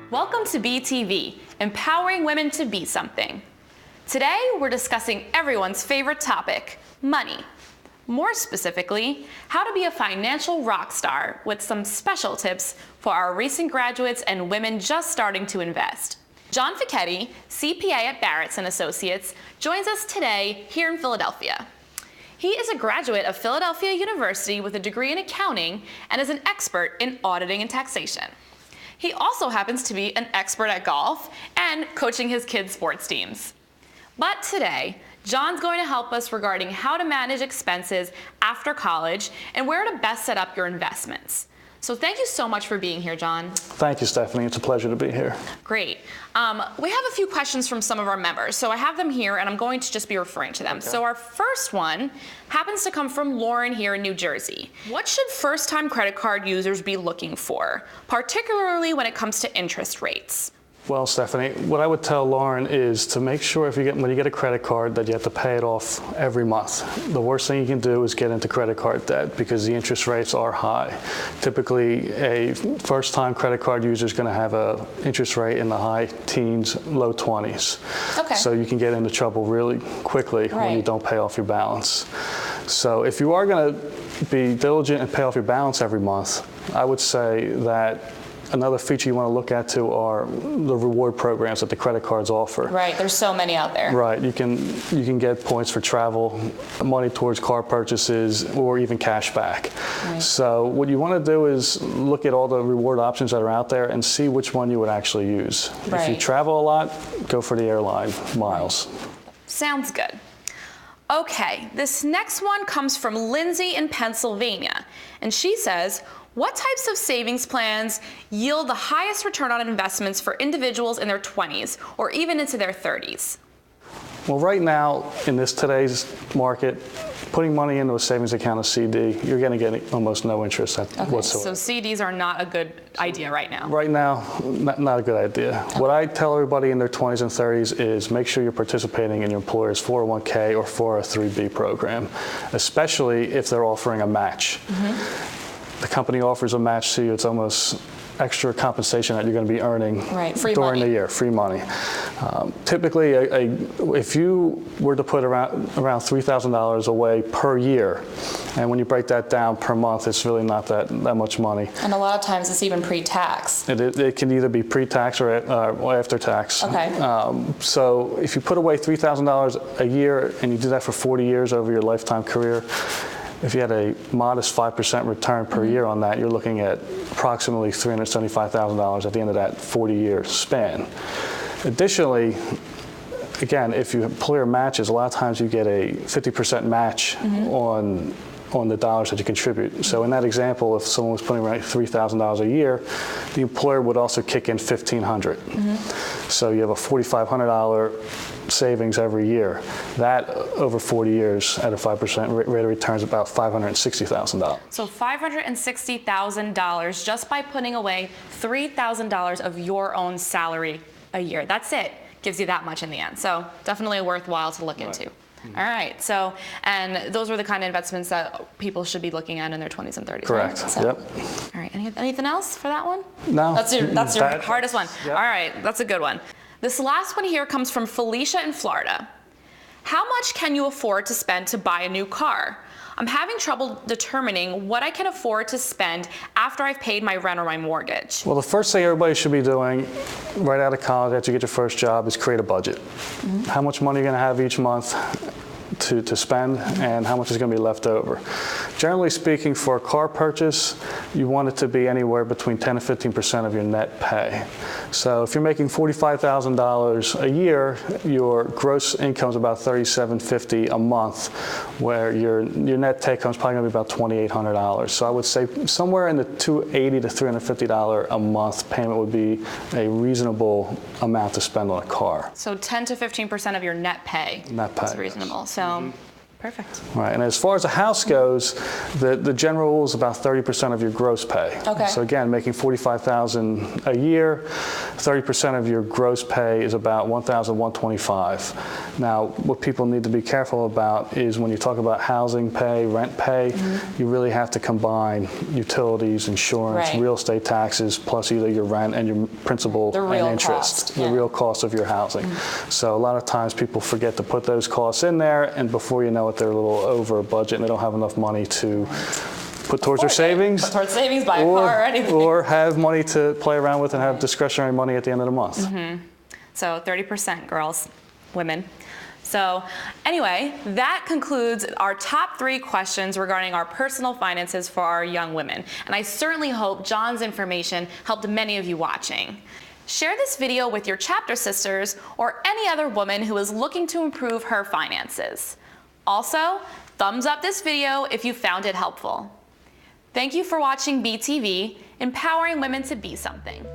Welcome to BeTV, empowering women to be something. Today, we're discussing everyone's favorite topic, money. More specifically, how to be a financial rock star with some special tips for our recent graduates and women just starting to invest. John Fekete, CPA at Barrett's & Associates, joins us today here in Philadelphia. He is a graduate of Philadelphia University with a degree in accounting and is an expert in auditing and taxation. He also happens to be an expert at golf and coaching his kids' sports teams. But today, John's going to help us regarding how to manage expenses after college and where to best set up your investments. So thank you so much for being here, John. Thank you, Stephanie. It's a pleasure to be here. Great. We have a few questions from some of our members, so I have them here and I'm going to just be referring to them. Okay. So our first one happens to come from Lauren here in New Jersey. What should first-time credit card users be looking for, particularly when it comes to interest rates? Well, Stephanie, what I would tell Lauren is to make sure when you get a credit card that you have to pay it off every month. The worst thing you can do is get into credit card debt because the interest rates are high. Typically, a first-time credit card user is going to have an interest rate in the high teens, low 20s. Okay. So you can get into trouble really quickly when you don't pay off your balance. So if you are going to be diligent and pay off your balance every month, I would say that another feature you want to look at too are the reward programs that the credit cards offer. Right, there's so many out there. Right, you can get points for travel, money towards car purchases, or even cash back. Right. So what you want to do is look at all the reward options that are out there and see which one you would actually use. Right. If you travel a lot, go for the airline miles. Sounds good. Okay, this next one comes from Lindsey in Pennsylvania, and she says, what types of savings plans yield the highest return on investments for individuals in their 20s or even into their 30s? Well, right now, in today's market, putting money into a savings account, a CD, you're going to get almost no interest whatsoever. So CDs are not a good idea right now? Right now, not a good idea. Okay. What I tell everybody in their 20s and 30s is make sure you're participating in your employer's 401k or 403b program, especially if they're offering a match. Mm-hmm. The company offers a match to you. It's almost extra compensation that you're going to be earning during the year, free money. Typically, if you were to put around $3,000 away per year, and when you break that down per month, it's really not that much money. And a lot of times it's even pre-tax. It can either be pre-tax or after tax. Okay. So if you put away $3,000 a year and you do that for 40 years over your lifetime career, if you had a modest 5% return per year on that, you're looking at approximately $375,000 at the end of that 40-year span. Additionally, again, if your employer matches, a lot of times you get a 50% match on the dollars that you contribute. So in that example, if someone was putting around $3,000 a year, the employer would also kick in $1,500. So you have a $4,500 savings every year. That over 40 years at a 5% rate of return is about $560,000. So $560,000 just by putting away $3,000 of your own salary a year. That's it. Gives you that much in the end. So definitely worthwhile to look into. All right, so, and those are the kind of investments that people should be looking at in their 20s and 30s. Correct, right? So, yep. All right, anything else for that one? No. That's your hardest one. Yep. All right, that's a good one. This last one here comes from Felicia in Florida. How much can you afford to spend to buy a new car? I'm having trouble determining what I can afford to spend after I've paid my rent or my mortgage. Well, the first thing everybody should be doing right out of college after you get your first job is create a budget. How much money you're going to have each month to spend and how much is going to be left over. Generally speaking, for a car purchase, you want it to be anywhere between 10 to 15% of your net pay. So if you're making $45,000 a year, your gross income is about $3,750 a month, where your net take home is probably going to be about $2,800. So I would say somewhere in the $280 to $350 a month payment would be a reasonable amount to spend on a car. So 10 to 15% of your net pay. Net pay. That's reasonable. So Perfect. Right, and as far as a house goes, the general rule is about 30% of your gross pay. Okay. So again, making $45,000 a year, 30% of your gross pay is about $1,125. Now, what people need to be careful about is when you talk about housing pay, rent pay, you really have to combine utilities, insurance, real estate taxes, plus either your rent and your principal and interest, the real cost of your housing. So a lot of times people forget to put those costs in there, and before you know it, they're a little over budget and they don't have enough money to put towards their savings. Put towards savings, buy a car or anything. Or have money to play around with and have discretionary money at the end of the month. So 30% girls, women. So anyway, that concludes our top 3 questions regarding our personal finances for our young women. And I certainly hope John's information helped many of you watching. Share this video with your chapter sisters or any other woman who is looking to improve her finances. Also, thumbs up this video if you found it helpful. Thank you for watching BeTV, empowering women to be something.